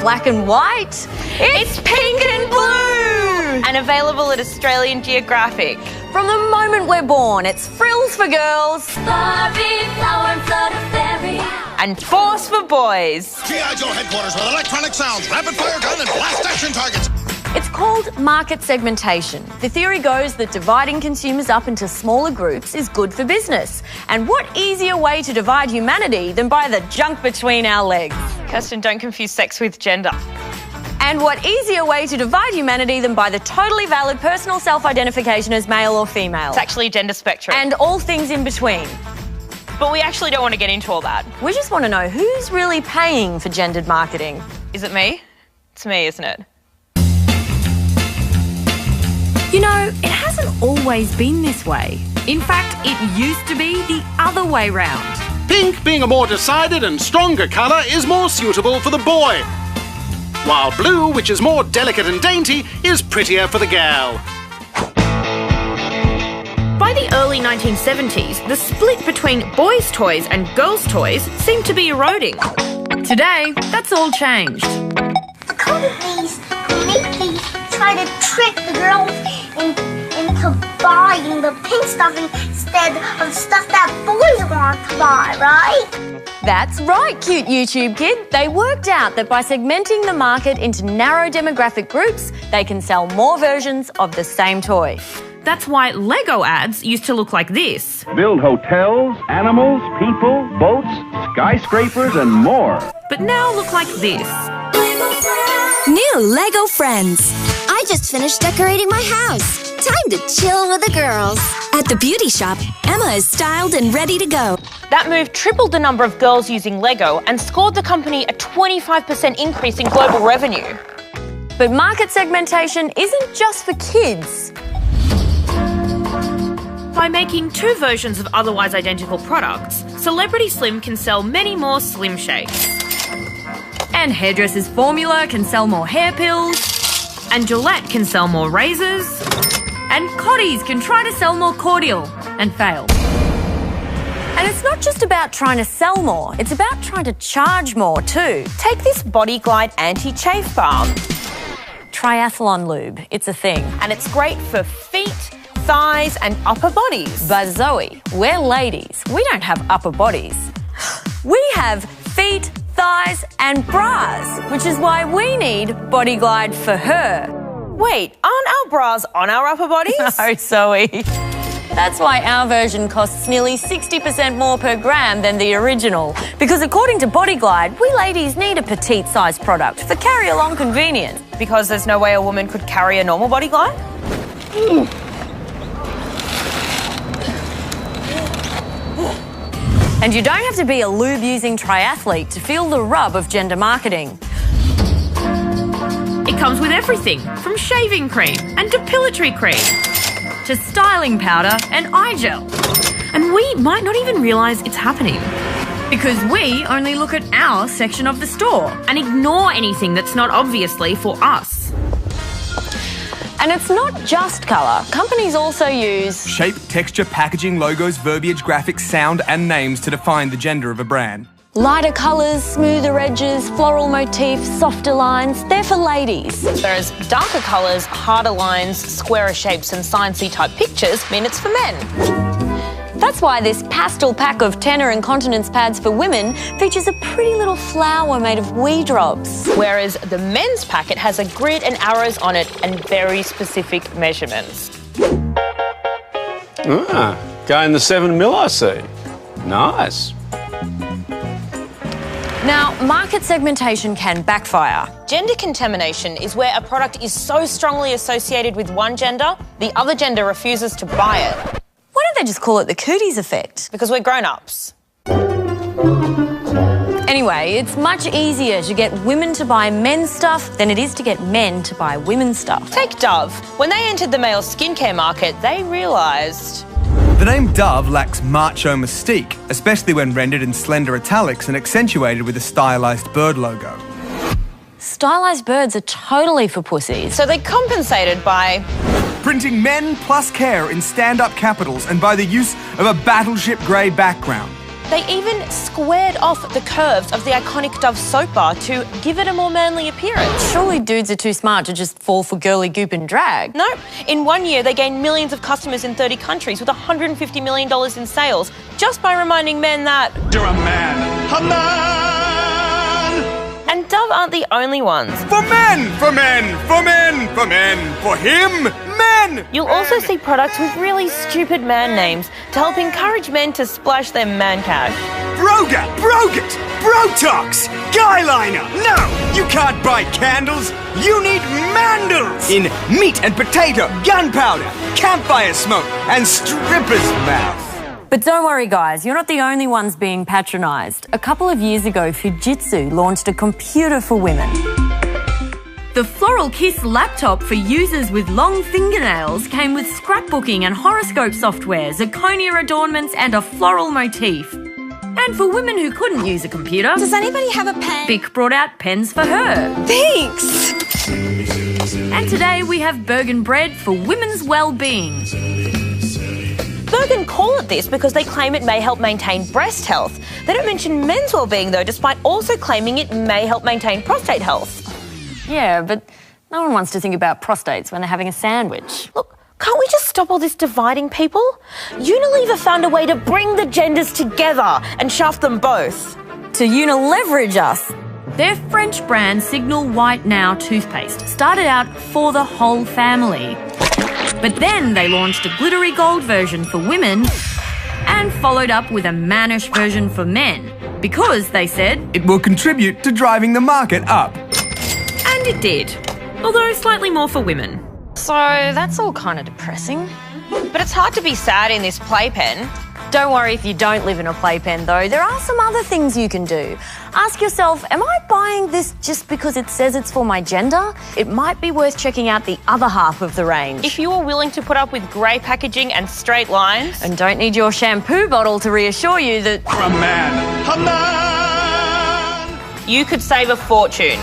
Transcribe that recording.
black and white. It's pink and blue! And available at Australian Geographic. From the moment we're born, it's frills for girls. Barbie, flower and flutterberry. And force for boys. G.I. Joe headquarters with electronic sounds, rapid fire gun and blast action targets. It's called market segmentation. The theory goes that dividing consumers up into smaller groups is good for business. And what easier way to divide humanity than by the junk between our legs? Kirsten, don't confuse sex with gender. And what easier way to divide humanity than by the totally valid personal self-identification as male or female? It's actually a gender spectrum. And all things in between. But we actually don't want to get into all that. We just want to know who's really paying for gendered marketing. Is it me? It's me, isn't it? You know, it hasn't always been this way. In fact, it used to be the other way round. Pink, being a more decided and stronger colour, is more suitable for the boy. While blue, which is more delicate and dainty, is prettier for the gal. By the early 1970s, the split between boys' toys and girls' toys seemed to be eroding. Today, that's all changed. The companies completely try to trick the girls into buying the pink stuff instead of stuff that boys want to buy, right? That's right, cute YouTube kid. They worked out that by segmenting the market into narrow demographic groups, they can sell more versions of the same toy. That's why Lego ads used to look like this. Build hotels, animals, people, boats, skyscrapers, and more. But now look like this. New Lego Friends. I just finished decorating my house. Time to chill with the girls. At the beauty shop, Emma is styled and ready to go. That move tripled the number of girls using Lego and scored the company a 25% increase in global revenue. But market segmentation isn't just for kids. By making two versions of otherwise identical products, Celebrity Slim can sell many more Slim Shakes. And Hairdresser's Formula can sell more hair pills. And Gillette can sell more razors. And Cotties can try to sell more cordial and fail. And it's not just about trying to sell more, it's about trying to charge more too. Take this Body Glide Anti-Chafe Balm. Triathlon lube, it's a thing. And it's great for feet, thighs and upper bodies. But Zoe, we're ladies. We don't have upper bodies. We have feet, thighs and bras, which is why we need Body Glide for her. Wait, aren't our bras on our upper bodies? No, Zoe. That's why our version costs nearly 60% more per gram than the original. Because according to Body Glide, we ladies need a petite-sized product for carry-along convenience. Because there's no way a woman could carry a normal Body Glide? And you don't have to be a lube-using triathlete to feel the rub of gender marketing. It comes with everything, from shaving cream and depilatory cream to styling powder and eye gel. And we might not even realise it's happening. Because we only look at our section of the store and ignore anything that's not obviously for us. And it's not just colour. Companies also use shape, texture, packaging, logos, verbiage, graphics, sound and names to define the gender of a brand. lighter colours, smoother edges, floral motifs, softer lines. They're for ladies. Whereas darker colours, harder lines, squarer shapes and sciencey type pictures mean it's for men. That's why this pastel pack of tenor incontinence pads for women features a pretty little flower made of wee drops. Whereas the men's packet has a grid and arrows on it and very specific measurements. Going the 7mm, I see. Nice. Now, market segmentation can backfire. Gender contamination is where a product is so strongly associated with one gender, the other gender refuses to buy it. Why don't they just call it the cooties effect? Because we're grown-ups. Anyway, it's much easier to get women to buy men's stuff than it is to get men to buy women's stuff. Take Dove. When they entered the male skincare market, they realised... The name Dove lacks macho mystique, especially when rendered in slender italics and accentuated with a stylised bird logo. Stylised birds are totally for pussies. So they compensated by... printing men plus care in stand-up capitals and by the use of a battleship grey background. They even squared off the curves of the iconic Dove soap bar to give it a more manly appearance. Surely dudes are too smart to just fall for girly goop and drag. Nope. In 1 year, they gained millions of customers in 30 countries with $150 million in sales just by reminding men that You're a man. A man! And Dove aren't the only ones. For men! For men! For men! For men! For him! Men! You'll also see products with really stupid man names to help encourage men to splash their man cash. Broga! Brogat! Brotox! Guyliner! No! You can't buy candles! You need mandals! In meat and potato, gunpowder, campfire smoke, and stripper's mouth. But don't worry, guys, you're not the only ones being patronised. A couple of years ago, Fujitsu launched a computer for women. The Floral Kiss laptop for users with long fingernails came with scrapbooking and horoscope software, zirconia adornments, and a floral motif. And for women who couldn't use a computer... Does anybody have a pen? Bic brought out pens for her. Thanks! And today we have Bergen bread for women's well-being. Bergen call it this because they claim it may help maintain breast health. They don't mention men's well-being though, despite also claiming it may help maintain prostate health. Yeah, but no one wants to think about prostates when they're having a sandwich. Look, can't we just stop all this dividing people? Unilever found a way to bring the genders together and shaft them both. To unileverage us. Their French brand Signal White Now toothpaste started out for the whole family. But then they launched a glittery gold version for women and followed up with a mannish version for men because, they said, it will contribute to driving the market up. And it did, although slightly more for women. So that's all kind of depressing. But it's hard to be sad in this playpen. Don't worry if you don't live in a playpen though, there are some other things you can do. Ask yourself, am I buying this just because it says it's for my gender? It might be worth checking out the other half of the range. If you are willing to put up with grey packaging and straight lines... And don't need your shampoo bottle to reassure you that... You're a man. A man! You could save a fortune.